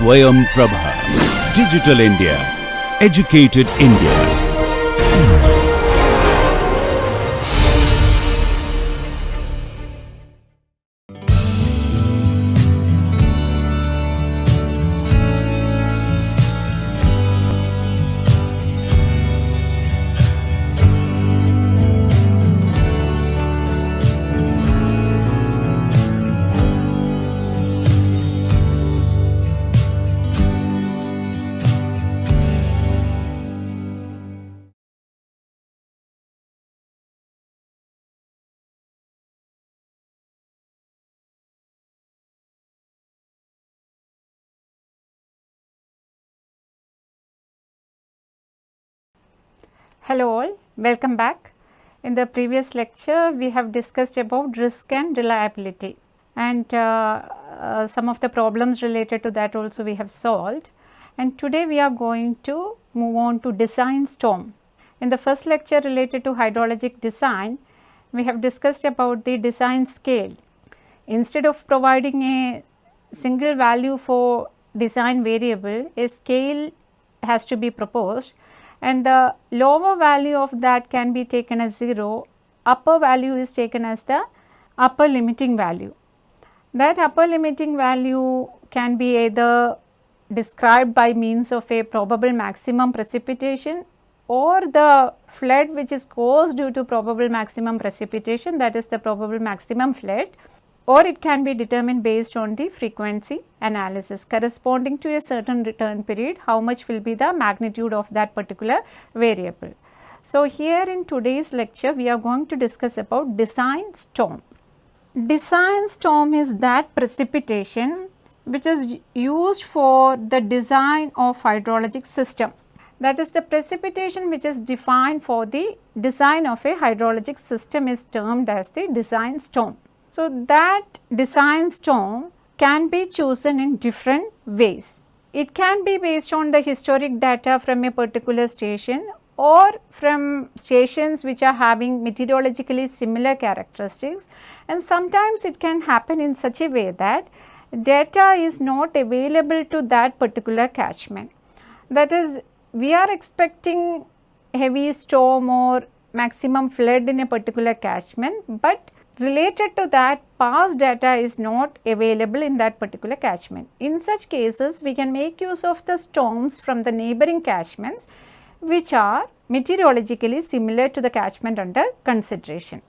Swayam Prabha. Digital India. Educated India. Hello all, welcome back. In the previous lecture we have discussed about risk and reliability, and some of the problems related to that also we have solved, and today we are going to move on to design storm. In the first lecture related to hydrologic design, we have discussed about the design scale. Instead of providing a single value for design variable, a scale has to be proposed, and the lower value of that can be taken as 0, upper value is taken as the upper limiting value. That upper limiting value can be either described by means of a probable maximum precipitation or the flood which is caused due to probable maximum precipitation, that is the probable maximum flood, or it can be determined based on the frequency analysis corresponding to a certain return period, how much will be the magnitude of that particular variable. So, here in today's lecture we are going to discuss about design storm. Design storm is that precipitation which is used for the design of hydrologic system. That is, the precipitation which is defined for the design of a hydrologic system is termed as the design storm. So, that design storm can be chosen in different ways. It can be based on the historic data from a particular station or from stations which are having meteorologically similar characteristics, and sometimes it can happen in such a way that data is not available to that particular catchment. That is, we are expecting heavy storm or maximum flood in a particular catchment, but related to that past data is not available in that particular catchment. In such cases, we can make use of the storms from the neighboring catchments which are meteorologically similar to the catchment under consideration.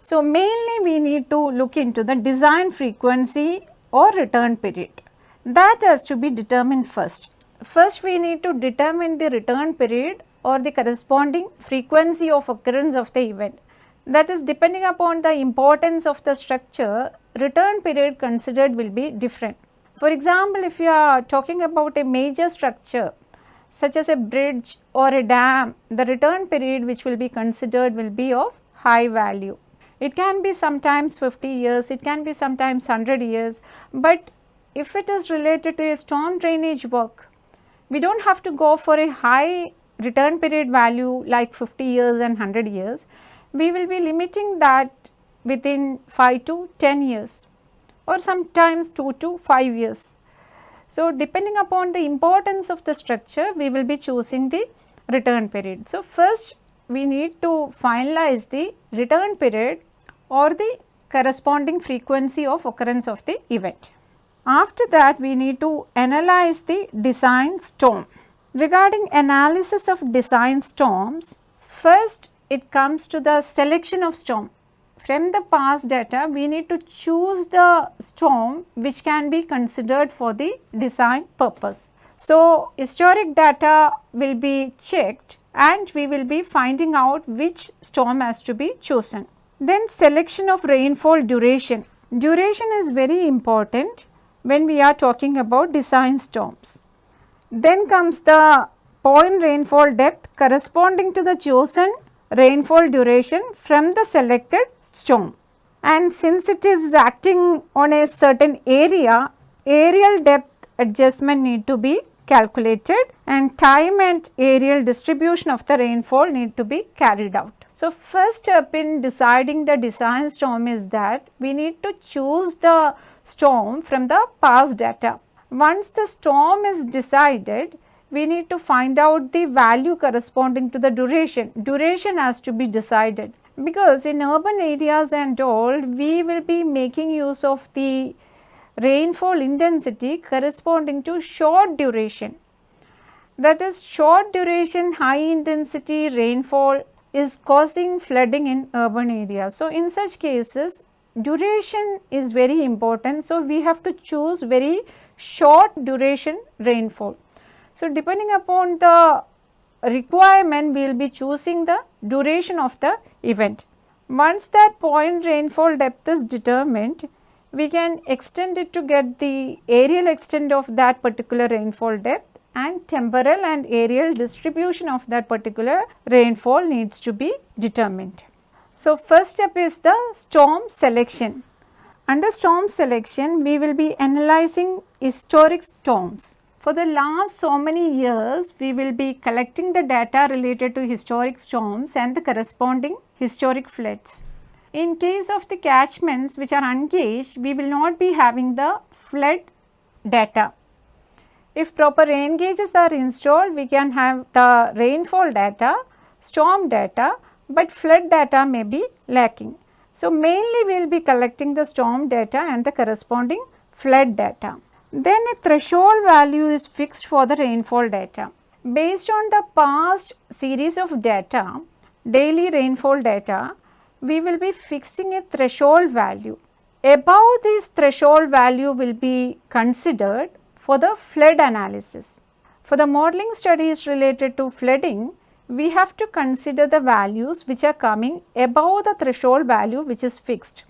So, mainly we need to look into the design frequency or return period. That has to be determined first. First, we need to determine the return period or the corresponding frequency of occurrence of the event. That is, depending upon the importance of the structure, return period considered will be different. For example, if you are talking about a major structure such as a bridge or a dam, the return period which will be considered will be of high value. It can be sometimes 50 years, it can be sometimes 100 years, but if it is related to a storm drainage work, we do not have to go for a high return period value like 50 years and 100 years. We will be limiting that within 5 to 10 years or sometimes 2 to 5 years. So, depending upon the importance of the structure, we will be choosing the return period. So, first we need to finalize the return period or the corresponding frequency of occurrence of the event. After that, we need to analyze the design storm. Regarding analysis of design storms, first it comes to the selection of storm. From the past data, we need to choose the storm which can be considered for the design purpose. So, historic data will be checked and we will be finding out which storm has to be chosen. Then selection of rainfall duration. Duration is very important when we are talking about design storms. Then comes the point rainfall depth corresponding to the chosen rainfall duration from the selected storm, and since it is acting on a certain area, areal depth adjustment need to be calculated and time and areal distribution of the rainfall need to be carried out. So, first step in deciding the design storm is that we need to choose the storm from the past data. Once the storm is decided, we need to find out the value corresponding to the duration. Duration has to be decided, because in urban areas and all, we will be making use of the rainfall intensity corresponding to short duration. That is, short duration high intensity rainfall is causing flooding in urban areas. So, in such cases, duration is very important. So, we have to choose very short duration rainfall. So, depending upon the requirement, we will be choosing the duration of the event. Once that point rainfall depth is determined, we can extend it to get the areal extent of that particular rainfall depth, and temporal and areal distribution of that particular rainfall needs to be determined. So, first step is the storm selection. Under storm selection, we will be analyzing historic storms. For the last so many years, we will be collecting the data related to historic storms and the corresponding historic floods. In case of the catchments which are ungauged, we will not be having the flood data. If proper rain gauges are installed, we can have the rainfall data, storm data, but flood data may be lacking. So, mainly we will be collecting the storm data and the corresponding flood data. Then a threshold value is fixed for the rainfall data. Based on the past series of data, daily rainfall data, we will be fixing a threshold value. Above this threshold value will be considered for the flood analysis. For the modeling studies related to flooding, we have to consider the values which are coming above the threshold value which is fixed.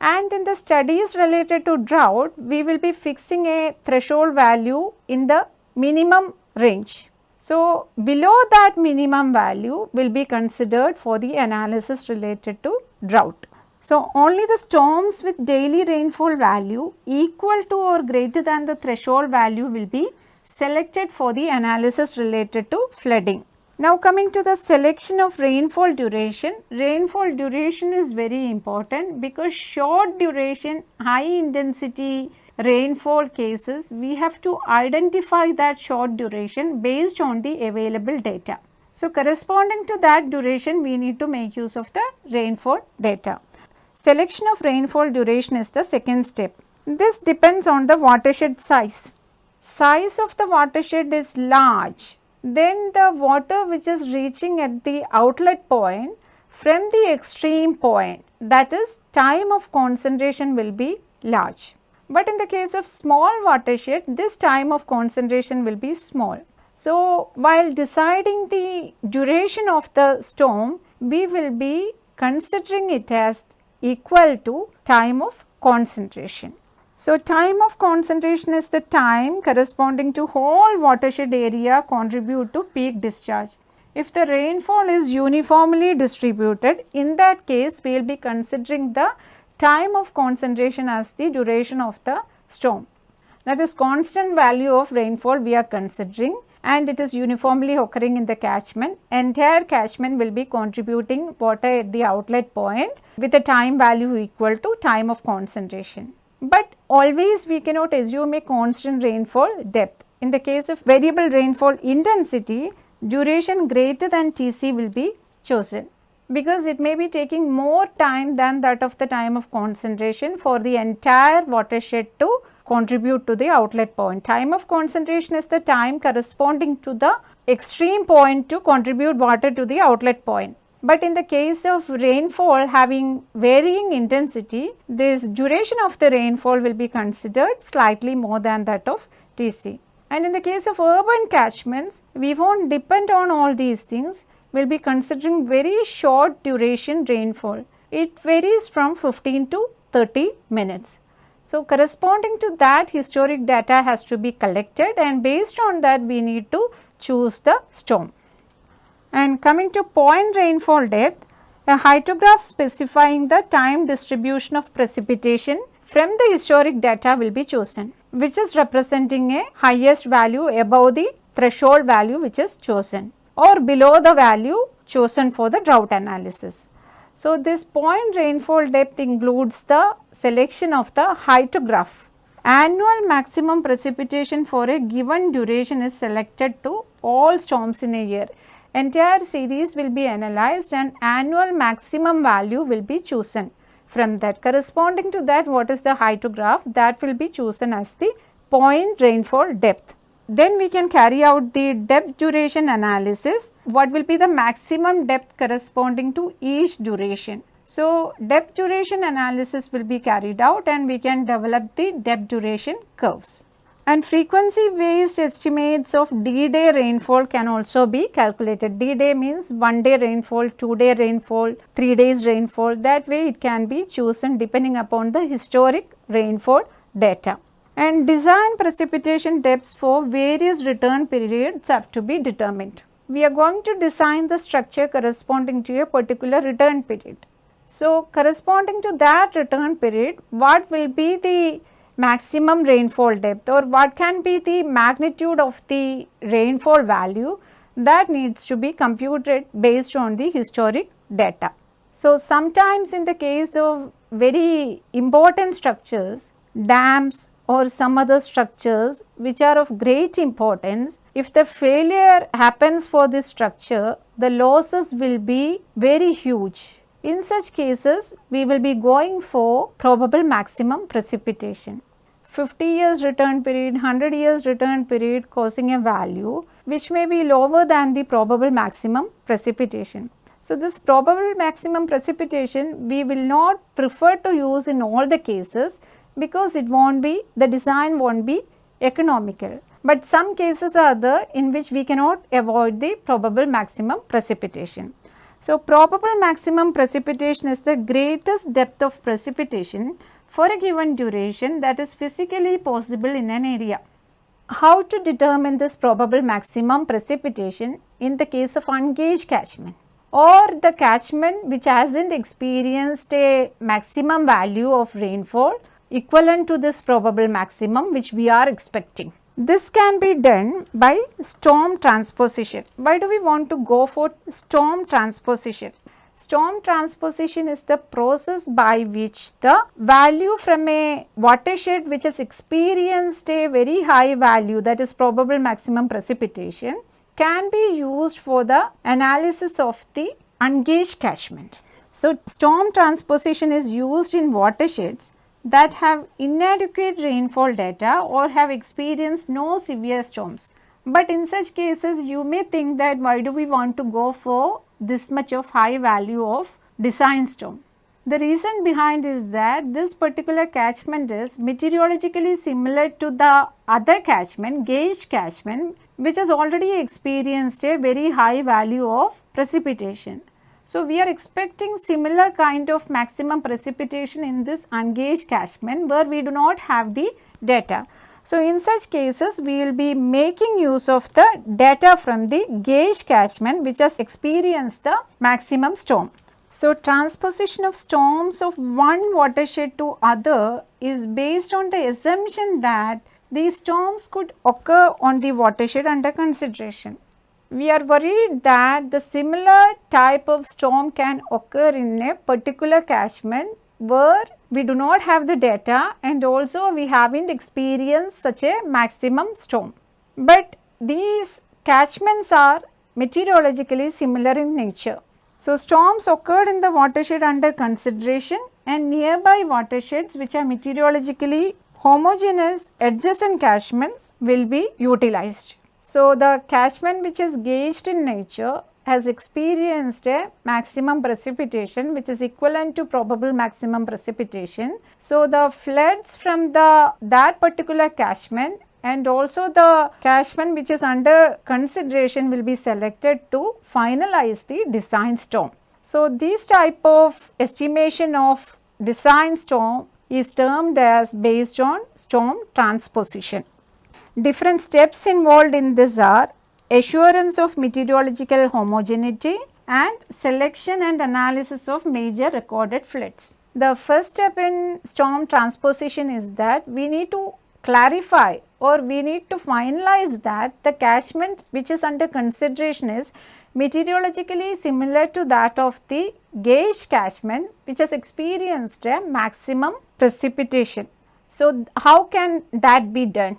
And in the studies related to drought, we will be fixing a threshold value in the minimum range. So, below that minimum value will be considered for the analysis related to drought. So, only the storms with daily rainfall value equal to or greater than the threshold value will be selected for the analysis related to flooding. Now, coming to the selection of rainfall duration is very important, because short duration, high intensity rainfall cases, we have to identify that short duration based on the available data. So, corresponding to that duration, we need to make use of the rainfall data. Selection of rainfall duration is the second step. This depends on the watershed size. Size of the watershed is large, then the water which is reaching at the outlet point from the extreme point, that is time of concentration, will be large. But in the case of small watershed, this time of concentration will be small. So, while deciding the duration of the storm, we will be considering it as equal to time of concentration. So, time of concentration is the time corresponding to whole watershed area contribute to peak discharge. If the rainfall is uniformly distributed, in that case we will be considering the time of concentration as the duration of the storm. That is, constant value of rainfall we are considering, and it is uniformly occurring in the catchment. Entire catchment will be contributing water at the outlet point with a time value equal to time of concentration. But always we cannot assume a constant rainfall depth. In the case of variable rainfall intensity, duration greater than Tc will be chosen, because it may be taking more time than that of the time of concentration for the entire watershed to contribute to the outlet point. Time of concentration is the time corresponding to the extreme point to contribute water to the outlet point. But in the case of rainfall having varying intensity, this duration of the rainfall will be considered slightly more than that of Tc. And in the case of urban catchments, we won't depend on all these things. We will be considering very short duration rainfall. It varies from 15 to 30 minutes. So, corresponding to that, historic data has to be collected, and based on that we need to choose the storm. And coming to point rainfall depth, a hydrograph specifying the time distribution of precipitation from the historic data will be chosen, which is representing a highest value above the threshold value which is chosen, or below the value chosen for the drought analysis. So, this point rainfall depth includes the selection of the hydrograph. Annual maximum precipitation for a given duration is selected to all storms in a year. Entire series will be analyzed and annual maximum value will be chosen. From that, corresponding to that, what is the hydrograph, that will be chosen as the point rainfall depth. Then we can carry out the depth duration analysis. What will be the maximum depth corresponding to each duration? So, depth duration analysis will be carried out and we can develop the depth duration curves. And frequency based estimates of D-day rainfall can also be calculated. D-day means 1 day rainfall, 2 day rainfall, 3 days rainfall. That way it can be chosen depending upon the historic rainfall data. And design precipitation depths for various return periods have to be determined. We are going to design the structure corresponding to a particular return period. So, corresponding to that return period, what will be the maximum rainfall depth or what can be the magnitude of the rainfall value, that needs to be computed based on the historic data. So, sometimes in the case of very important structures, dams or some other structures which are of great importance, if the failure happens for this structure, the losses will be very huge. In such cases, we will be going for probable maximum precipitation. 50 years return period, 100 years return period causing a value which may be lower than the probable maximum precipitation. So, this probable maximum precipitation we will not prefer to use in all the cases because it won't be, the design won't be economical. But some cases are there in which we cannot avoid the probable maximum precipitation. So, probable maximum precipitation is the greatest depth of precipitation for a given duration that is physically possible in an area. How to determine this probable maximum precipitation in the case of ungauged catchment or the catchment which hasn't experienced a maximum value of rainfall equivalent to this probable maximum which we are expecting. This can be done by storm transposition. Why do we want to go for storm transposition? Storm transposition is the process by which the value from a watershed which has experienced a very high value, that is probable maximum precipitation, can be used for the analysis of the ungauged catchment. So, storm transposition is used in watersheds that have inadequate rainfall data or have experienced no severe storms. But in such cases, you may think that why do we want to go for this much of high value of design storm? The reason behind is that this particular catchment is meteorologically similar to the other catchment, gauged catchment, which has already experienced a very high value of precipitation. So, we are expecting similar kind of maximum precipitation in this ungauged catchment where we do not have the data. So, in such cases, we will be making use of the data from the gauge catchment which has experienced the maximum storm. So, transposition of storms of one watershed to other is based on the assumption that these storms could occur on the watershed under consideration. We are worried that the similar type of storm can occur in a particular catchment where we do not have the data and also we haven't experienced such a maximum storm. But these catchments are meteorologically similar in nature. So, storms occurred in the watershed under consideration and nearby watersheds which are meteorologically homogeneous adjacent catchments will be utilized. So, the catchment which is gauged in nature has experienced a maximum precipitation which is equivalent to probable maximum precipitation. So, the floods from that particular catchment and also the catchment which is under consideration will be selected to finalize the design storm. So, this type of estimation of design storm is termed as based on storm transposition. Different steps involved in this are assurance of meteorological homogeneity and selection and analysis of major recorded floods. The first step in storm transposition is that we need to clarify or we need to finalize that the catchment which is under consideration is meteorologically similar to that of the gauge catchment which has experienced a maximum precipitation. So, how can that be done?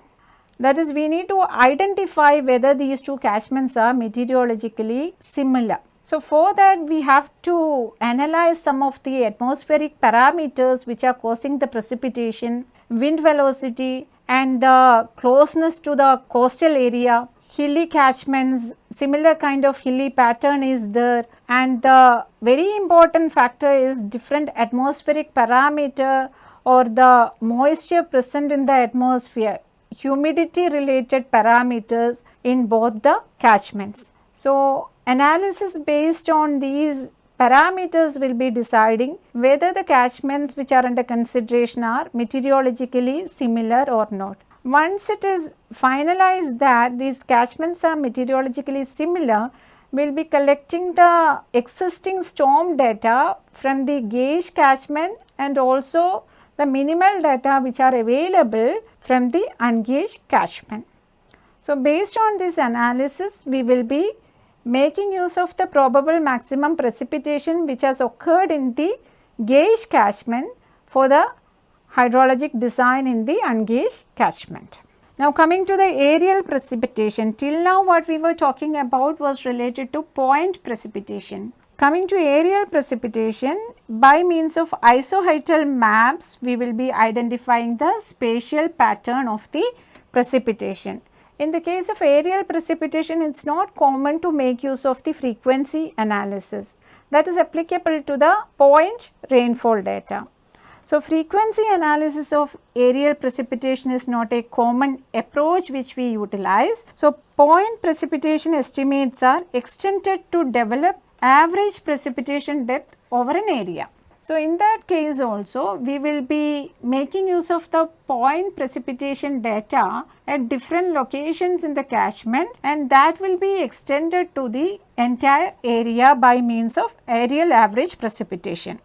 That is, we need to identify whether these two catchments are meteorologically similar. So, for that we have to analyze some of the atmospheric parameters which are causing the precipitation, wind velocity and the closeness to the coastal area, hilly catchments, similar kind of hilly pattern is there, and the very important factor is different atmospheric parameter or the moisture present in the atmosphere, humidity related parameters in both the catchments. So, analysis based on these parameters will be deciding whether the catchments which are under consideration are meteorologically similar or not. Once it is finalized that these catchments are meteorologically similar, we will be collecting the existing storm data from the gauge catchment and also the minimal data which are available from the ungauged catchment. So, based on this analysis, we will be making use of the probable maximum precipitation which has occurred in the gauge catchment for the hydrologic design in the ungauged catchment. Now, coming to the aerial precipitation, till now what we were talking about was related to point precipitation. Coming to aerial precipitation, by means of isohydral maps, we will be identifying the spatial pattern of the precipitation. In the case of aerial precipitation, it is not common to make use of the frequency analysis that is applicable to the point rainfall data. So, frequency analysis of aerial precipitation is not a common approach which we utilize. So, point precipitation estimates are extended to develop average precipitation depth over an area. So, in that case also we will be making use of the point precipitation data at different locations in the catchment, and that will be extended to the entire area by means of aerial average precipitation.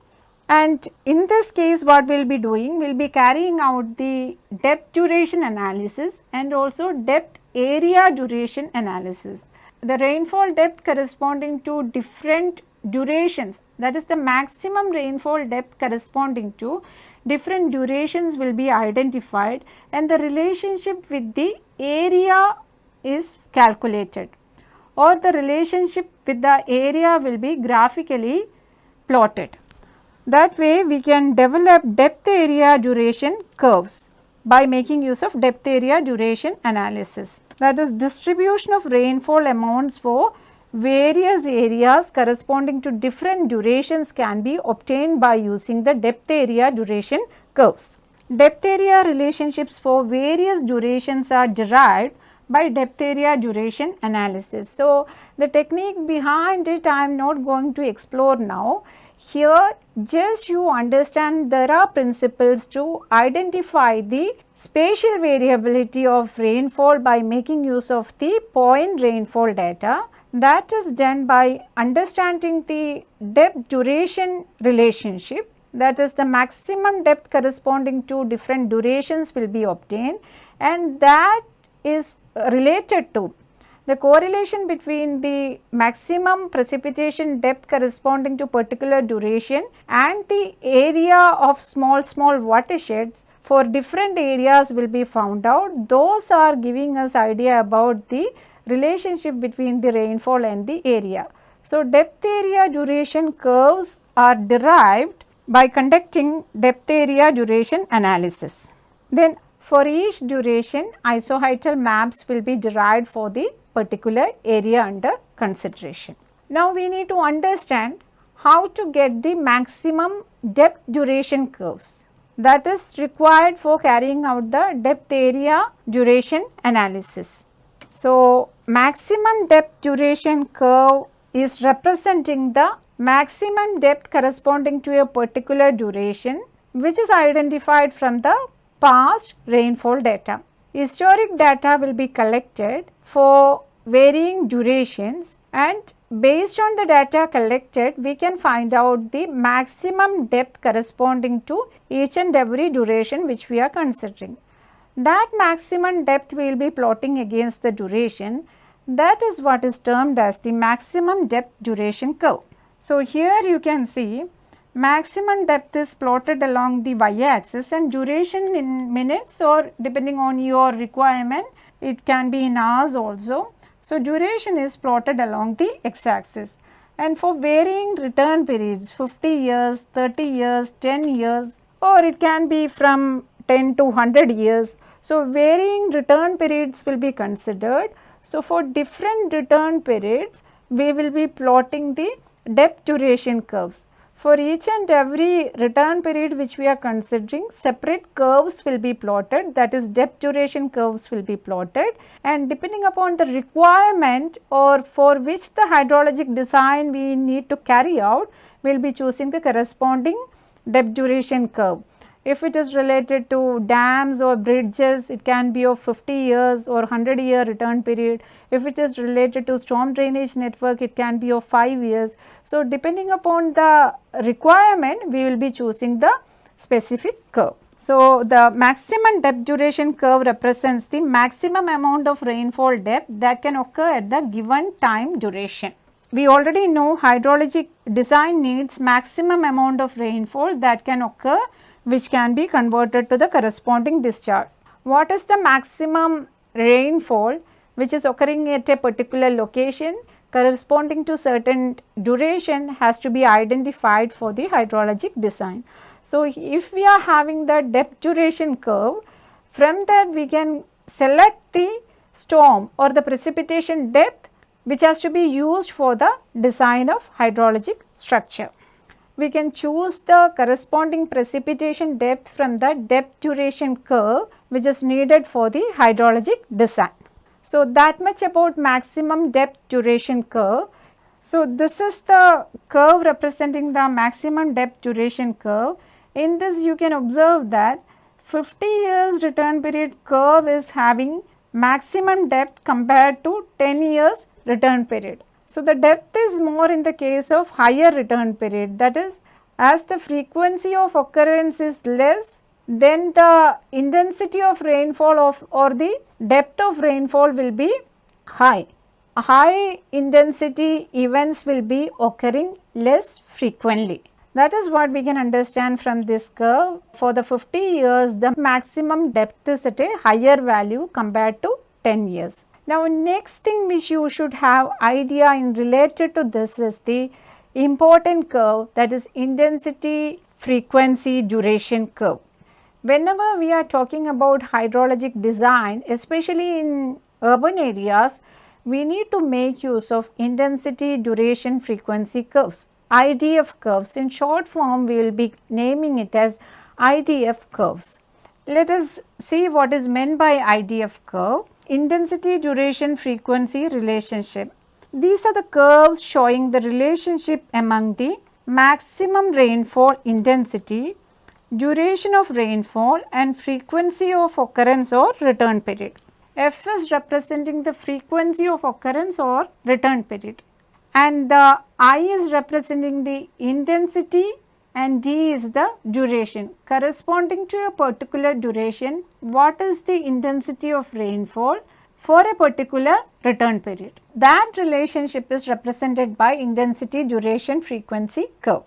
And in this case what we will be doing, we will be carrying out the depth duration analysis and also depth area duration analysis. The rainfall depth corresponding to different durations, that is the maximum rainfall depth corresponding to different durations will be identified, and the relationship with the area is calculated, or the relationship with the area will be graphically plotted. That way we can develop depth area duration curves by making use of depth area duration analysis. That is, distribution of rainfall amounts for various areas corresponding to different durations can be obtained by using the depth area duration curves. Depth area relationships for various durations are derived by depth area duration analysis. So, the technique behind it I am not going to explore now. Here just you understand there are principles to identify the spatial variability of rainfall by making use of the point rainfall data. That is done by understanding the depth duration relationship, that is the maximum depth corresponding to different durations will be obtained, and that is related to the correlation between the maximum precipitation depth corresponding to particular duration and the area of small watersheds for different areas will be found out. Those are giving us idea about the relationship between the rainfall and the area. So, depth area duration curves are derived by conducting depth area duration analysis. Then for each duration, isohydral maps will be derived for the particular area under consideration. Now, we need to understand how to get the maximum depth duration curves that is required for carrying out the depth area duration analysis. So, maximum depth duration curve is representing the maximum depth corresponding to a particular duration which is identified from the past rainfall data. Historic data will be collected for varying durations, and based on the data collected we can find out the maximum depth corresponding to each and every duration which we are considering. That maximum depth we will be plotting against the duration, that is what is termed as the maximum depth duration curve. So, here you can see maximum depth is plotted along the y-axis and duration in minutes, or depending on your requirement it can be in hours also. So, duration is plotted along the x-axis, and for varying return periods 50 years, 30 years, 10 years, or it can be from 10 to 100 years. So, varying return periods will be considered. So, for different return periods we will be plotting the depth duration curves. For each and every return period which we are considering, separate curves will be plotted, that is depth duration curves will be plotted, and depending upon the requirement or for which the hydrologic design we need to carry out, we will be choosing the corresponding depth duration curve. If it is related to dams or bridges, it can be of 50 years or 100-year return period. If it is related to storm drainage network, it can be of 5 years. So, depending upon the requirement, we will be choosing the specific curve. So, the maximum depth duration curve represents the maximum amount of rainfall depth that can occur at the given time duration. We already know hydrologic design needs maximum amount of rainfall that can occur, which can be converted to the corresponding discharge. What is the maximum rainfall which is occurring at a particular location corresponding to certain duration has to be identified for the hydrologic design. So, if we are having the depth duration curve, from that we can select the storm or the precipitation depth which has to be used for the design of hydrologic structure. We can choose the corresponding precipitation depth from the depth duration curve which is needed for the hydrologic design. So, that much about maximum depth duration curve. So, this is the curve representing the maximum depth duration curve. In this you can observe that 50 years return period curve is having maximum depth compared to 10 years return period. So, the depth is more in the case of higher return period, that is, as the frequency of occurrence is less, then the intensity of rainfall or the depth of rainfall will be high. High intensity events will be occurring less frequently. That is what we can understand from this curve. For the 50 years, the maximum depth is at a higher value compared to 10 years. Now, next thing which you should have idea in related to this is the important curve, that is intensity, frequency, duration curve. Whenever we are talking about hydrologic design, especially in urban areas, we need to make use of intensity, duration, frequency curves, IDF curves. In short form, we will be naming it as IDF curves. Let us see what is meant by IDF curve. Intensity, duration, frequency relationship. These are the curves showing the relationship among the maximum rainfall intensity, duration of rainfall and frequency of occurrence or return period. F is representing the frequency of occurrence or return period, and the I is representing the intensity and D is the duration. Corresponding to a particular duration, what is the intensity of rainfall for a particular return period? That relationship is represented by intensity, duration, frequency curve.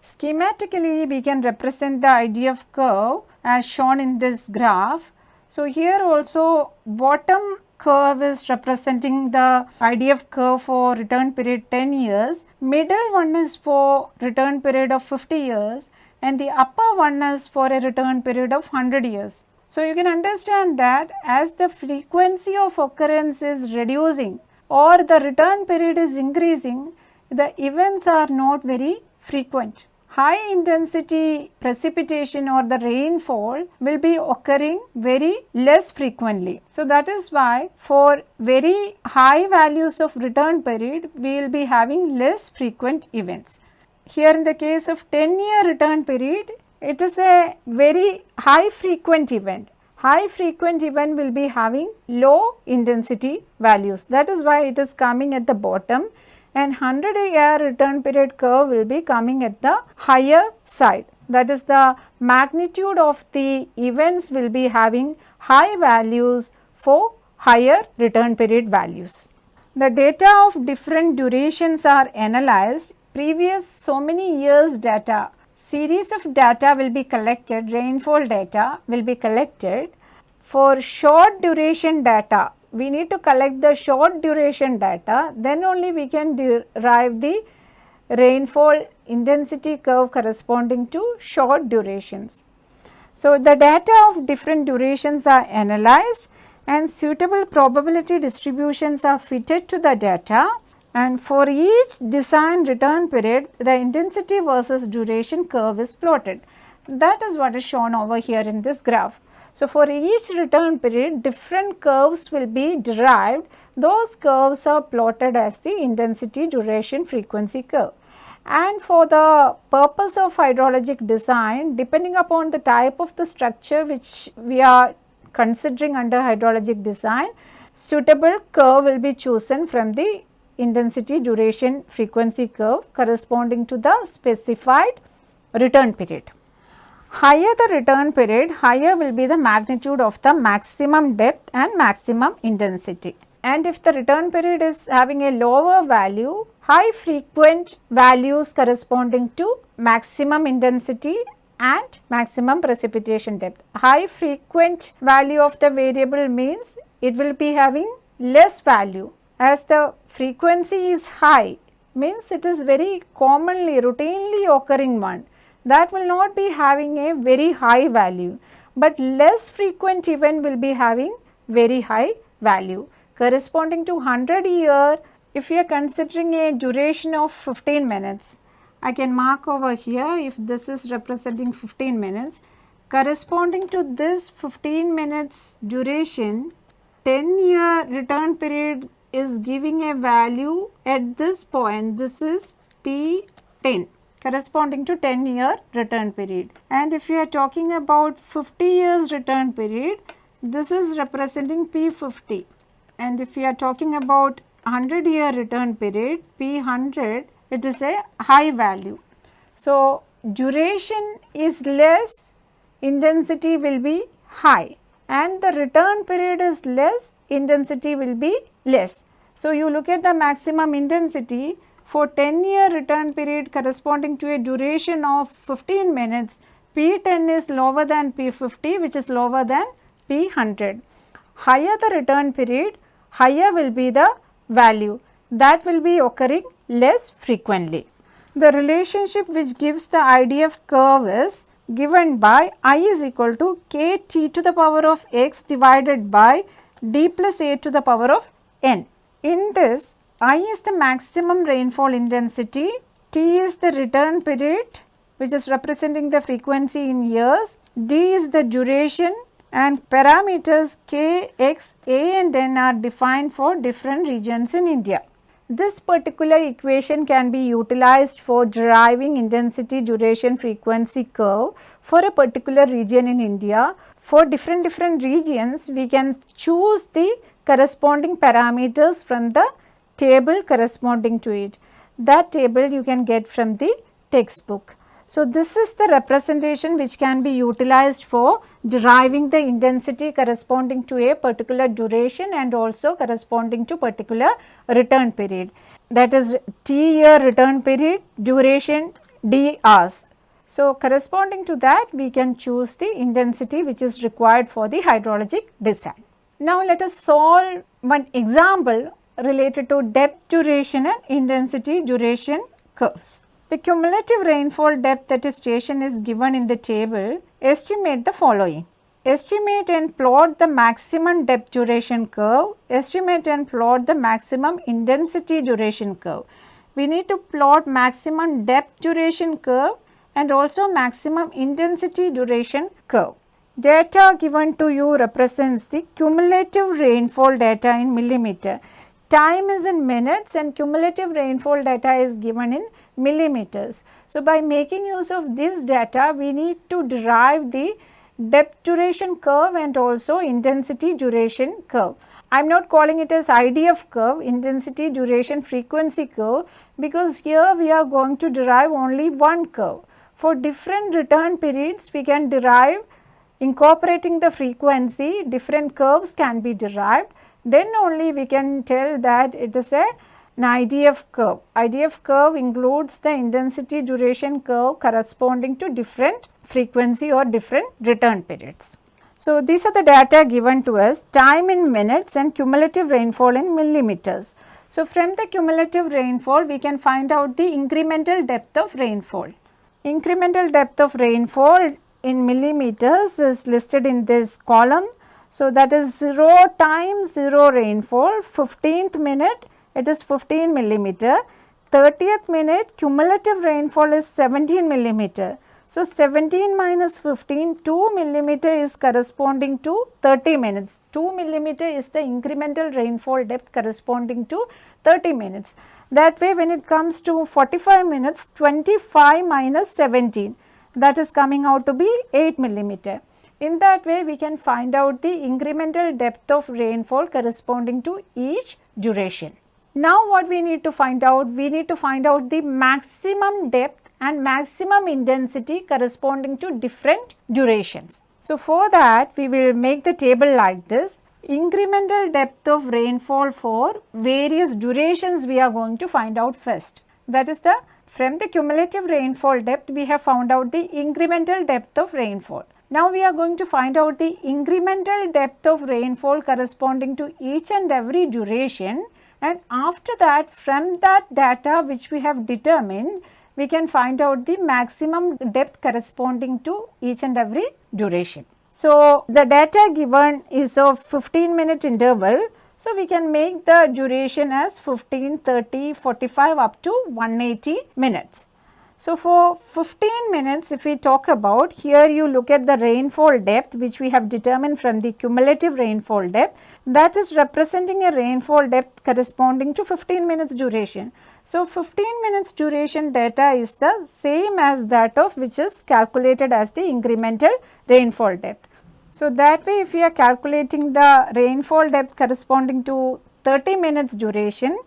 Schematically, we can represent the IDF curve as shown in this graph. So, here also bottom curve is representing the IDF curve for return period 10 years, middle one is for return period of 50 years and the upper one is for a return period of 100 years. So, you can understand that as the frequency of occurrence is reducing or the return period is increasing, the events are not very frequent. High intensity precipitation or the rainfall will be occurring very less frequently. So, that is why for very high values of return period, we will be having less frequent events. Here in the case of 10-year return period, it is a very high frequent event. High frequent event will be having low intensity values. That is why it is coming at the bottom, and 100-year return period curve will be coming at the higher side. That is, the magnitude of the events will be having high values for higher return period values. The data of different durations are analyzed previous so many years data, series of data will be collected, rainfall data will be collected. For short duration data, we need to collect the short duration data, then only we can derive the rainfall intensity curve corresponding to short durations. So, the data of different durations are analyzed and suitable probability distributions are fitted to the data, and for each design return period the intensity versus duration curve is plotted. That is what is shown over here in this graph. So, for each return period different curves will be derived. Those curves are plotted as the intensity duration frequency curve. And for the purpose of hydrologic design, depending upon the type of the structure which we are considering under hydrologic design, suitable curve will be chosen from the intensity duration frequency curve corresponding to the specified return period. Higher the return period, higher will be the magnitude of the maximum depth and maximum intensity. And if the return period is having a lower value, high frequent values corresponding to maximum intensity and maximum precipitation depth. High frequent value of the variable means it will be having less value, as the frequency is high means it is very commonly routinely occurring one, that will not be having a very high value, but less frequent event will be having very high value. Corresponding to 100 year, if you are considering a duration of 15 minutes, I can mark over here if this is representing 15 minutes, corresponding to this 15 minutes duration, 10-year return period is giving a value at this point. This is P10 corresponding to 10-year return period. And if you are talking about 50 years return period, this is representing P50. And if we are talking about 100-year return period, P100, it is a high value. So, duration is less, intensity will be high, and the return period is less, intensity will be less. So, you look at the maximum intensity for 10-year return period corresponding to a duration of 15 minutes, P10 is lower than P50, which is lower than P100. Higher the return period, higher will be the value, that will be occurring less frequently. The relationship which gives the IDF curve is given by I is equal to kt to the power of x divided by d plus a to the power of n. In this, I is the maximum rainfall intensity, t is the return period which is representing the frequency in years, d is the duration, and parameters k, x, a and n are defined for different regions in India. This particular equation can be utilized for deriving intensity duration frequency curve for a particular region in India. For different regions, we can choose the corresponding parameters from the table corresponding to it. That table you can get from the textbook. So, this is the representation which can be utilized for deriving the intensity corresponding to a particular duration and also corresponding to particular return period. That is T year return period, duration D hours. So, corresponding to that we can choose the intensity which is required for the hydrologic design. Now, let us solve one example related to depth duration and intensity duration curves. The cumulative rainfall depth at a station is given in the table. Estimate the following. Estimate and plot the maximum depth duration curve. Estimate and plot the maximum intensity duration curve. We need to plot maximum depth duration curve and also maximum intensity duration curve. Data given to you represents the cumulative rainfall data in millimeter. Time is in minutes and cumulative rainfall data is given in millimeters. So, by making use of this data, we need to derive the depth duration curve and also intensity duration curve. I am not calling it as IDF curve, intensity duration frequency curve, because here we are going to derive only one curve. For different return periods, we can derive, incorporating the frequency, different curves can be derived. Then only we can tell that it is a an IDF curve. IDF curve includes the intensity duration curve corresponding to different frequency or different return periods. So, these are the data given to us, time in minutes and cumulative rainfall in millimeters. So, from the cumulative rainfall we can find out the incremental depth of rainfall. Incremental depth of rainfall in millimeters is listed in this column. So, that is 0 times 0 rainfall, 15th minute it is 15 millimeter, 30th minute cumulative rainfall is 17 millimeter. So, 17 minus 15, 2 millimeter is corresponding to 30 minutes. 2 millimeter is the incremental rainfall depth corresponding to 30 minutes. That way when it comes to 45 minutes, 25 minus 17, that is coming out to be 8 millimeter. In that way we can find out the incremental depth of rainfall corresponding to each duration. Now what we need to find out? We need to find out the maximum depth and maximum intensity corresponding to different durations. So, for that we will make the table like this. Incremental depth of rainfall for various durations we are going to find out first. That is from the cumulative rainfall depth we have found out the incremental depth of rainfall. Now we are going to find out the incremental depth of rainfall corresponding to each and every duration, and after that from that data which we have determined we can find out the maximum depth corresponding to each and every duration. So, the data given is of 15-minute interval. So, we can make the duration as 15, 30, 45 up to 180 minutes. So, for 15 minutes if we talk about, here you look at the rainfall depth which we have determined from the cumulative rainfall depth, that is representing a rainfall depth corresponding to 15 minutes duration. So, 15 minutes duration data is the same as that of which is calculated as the incremental rainfall depth. So, that way if we are calculating the rainfall depth corresponding to 30 minutes duration,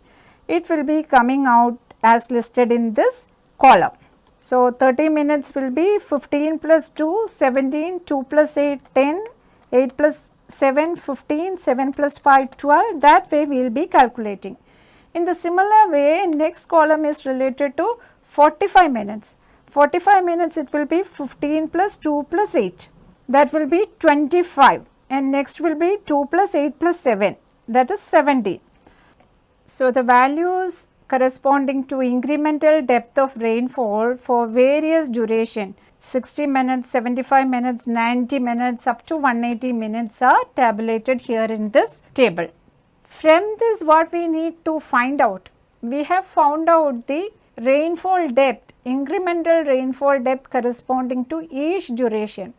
it will be coming out as listed in this column. So, 30 minutes will be 15 plus 2, 17, 2 plus 8, 10, 8 plus 7, 15, 7 plus 5, 12, that way we will be calculating. In the similar way, next column is related to 45 minutes. 45 minutes it will be 15 plus 2 plus 8, that will be 25, and next will be 2 plus 8 plus 7, that is 17. So, the values corresponding to incremental depth of rainfall for various duration, 60 minutes, 75 minutes, 90 minutes up to 180 minutes are tabulated here in this table. From this what we need to find out? We have found out the rainfall depth, incremental rainfall depth corresponding to each duration.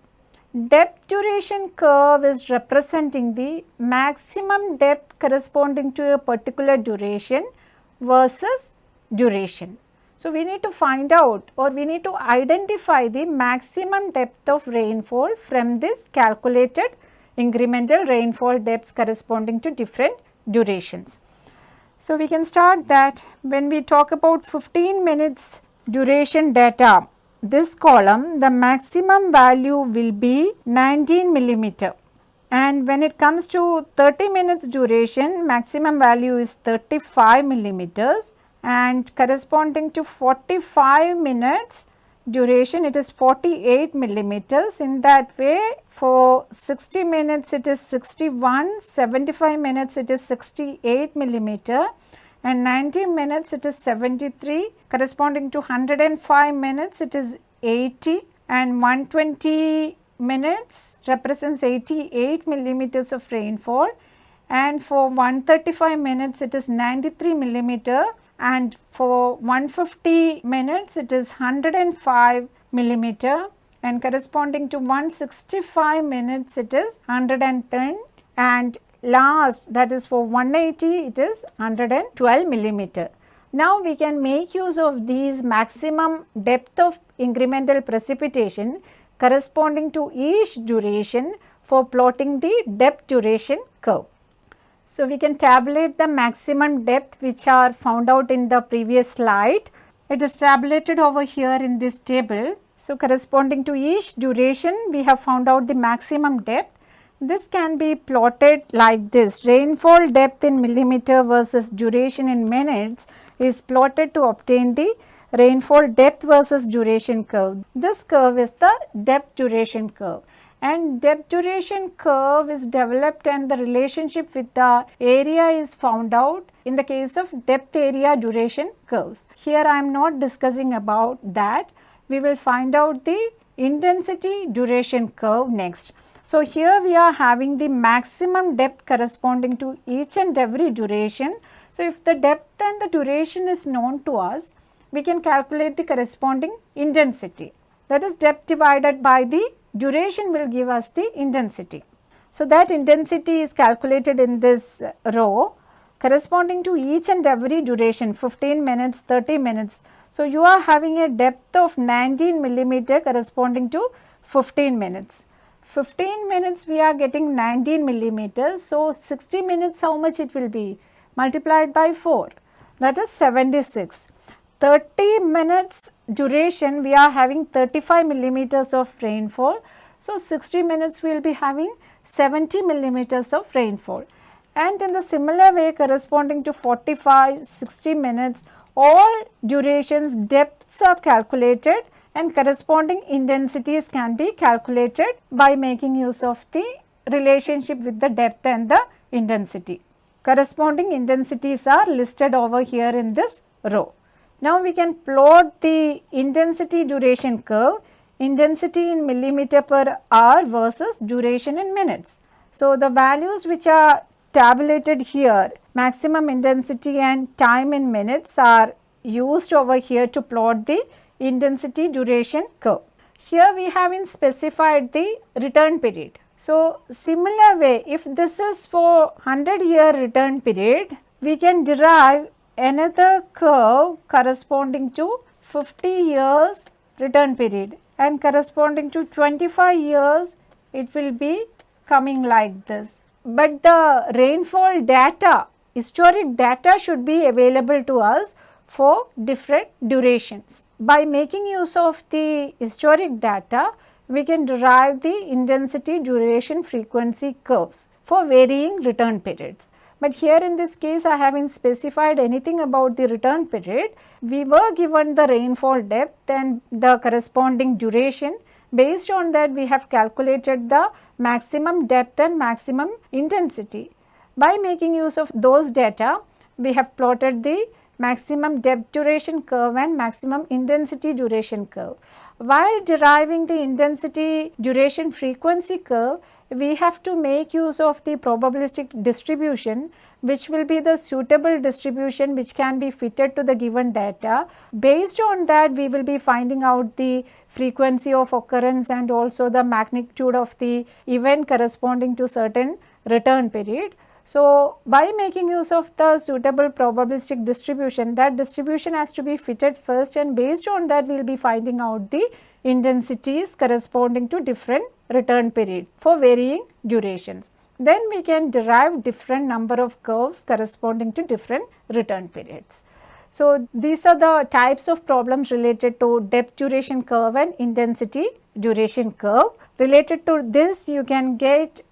Depth duration curve is representing the maximum depth corresponding to a particular duration versus duration. So, we need to find out or we need to identify the maximum depth of rainfall from this calculated incremental rainfall depths corresponding to different durations. So, we can start that when we talk about 15 minutes duration data, this column the maximum value will be 19 millimeter, and when it comes to 30 minutes duration maximum value is 35 millimeters, and corresponding to 45 minutes duration it is 48 millimeters. In that way for 60 minutes it is 61, 75 minutes it is 68 millimeter, and 90 minutes it is 73, corresponding to 105 minutes it is 80, and 120 minutes represents 88 millimeters of rainfall, and for 135 minutes it is 93 millimeter, and for 150 minutes it is 105 millimeter, and corresponding to 165 minutes it is 110, and last that is for 180 it is 112 millimeter. Now we can make use of these maximum depth of incremental precipitation corresponding to each duration for plotting the depth duration curve. So, we can tabulate the maximum depth which are found out in the previous slide. It is tabulated over here in this table. So, corresponding to each duration we have found out the maximum depth. This can be plotted like this: rainfall depth in millimeter versus duration in minutes is plotted to obtain the rainfall depth versus duration curve. This curve is the depth duration curve, and depth duration curve is developed and the relationship with the area is found out in the case of depth area duration curves. Here I am not discussing about that. We will find out the intensity duration curve next. So, here we are having the maximum depth corresponding to each and every duration. So, if the depth and the duration is known to us, we can calculate the corresponding intensity. That is, depth divided by the duration will give us the intensity. So, that intensity is calculated in this row corresponding to each and every duration, 15 minutes, 30 minutes. So, you are having a depth of 19 millimeter corresponding to 15 minutes. 15 minutes we are getting 19 millimeters. So, 60 minutes how much it will be? Multiplied by 4, that is 76. 30 minutes duration we are having 35 millimeters of rainfall. So, 60 minutes we will be having 70 millimeters of rainfall. And in the similar way, corresponding to 45, 60 minutes, all durations depths are calculated and corresponding intensities can be calculated by making use of the relationship with the depth and the intensity. Corresponding intensities are listed over here in this row. Now, we can plot the intensity duration curve, intensity in millimeter per hour versus duration in minutes. So, the values which are tabulated here, maximum intensity and time in minutes, are used over here to plot the intensity duration curve. Here we have specified the return period. So, similar way, if this is for 100-year return period, we can derive another curve corresponding to 50 years return period, and corresponding to 25 years it will be coming like this. But the rainfall data, historic data should be available to us for different durations. By making use of the historic data, we can derive the intensity, duration, frequency curves for varying return periods. But here in this case, I haven't specified anything about the return period. We were given the rainfall depth and the corresponding duration. Based on that, we have calculated the maximum depth and maximum intensity. By making use of those data, we have plotted the maximum depth duration curve and maximum intensity duration curve. While deriving the intensity duration frequency curve, we have to make use of the probabilistic distribution, which will be the suitable distribution which can be fitted to the given data. Based on that, we will be finding out the frequency of occurrence and also the magnitude of the event corresponding to certain return period. So, by making use of the suitable probabilistic distribution, that distribution has to be fitted first, and based on that we will be finding out the intensities corresponding to different return period for varying durations. Then we can derive different number of curves corresponding to different return periods. So, these are the types of problems related to depth duration curve and intensity duration curve. Related to this, you can get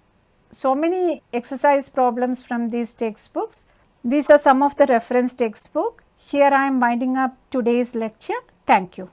so many exercise problems from these textbooks. These are some of the reference textbook. Here I am winding up today's lecture. Thank you.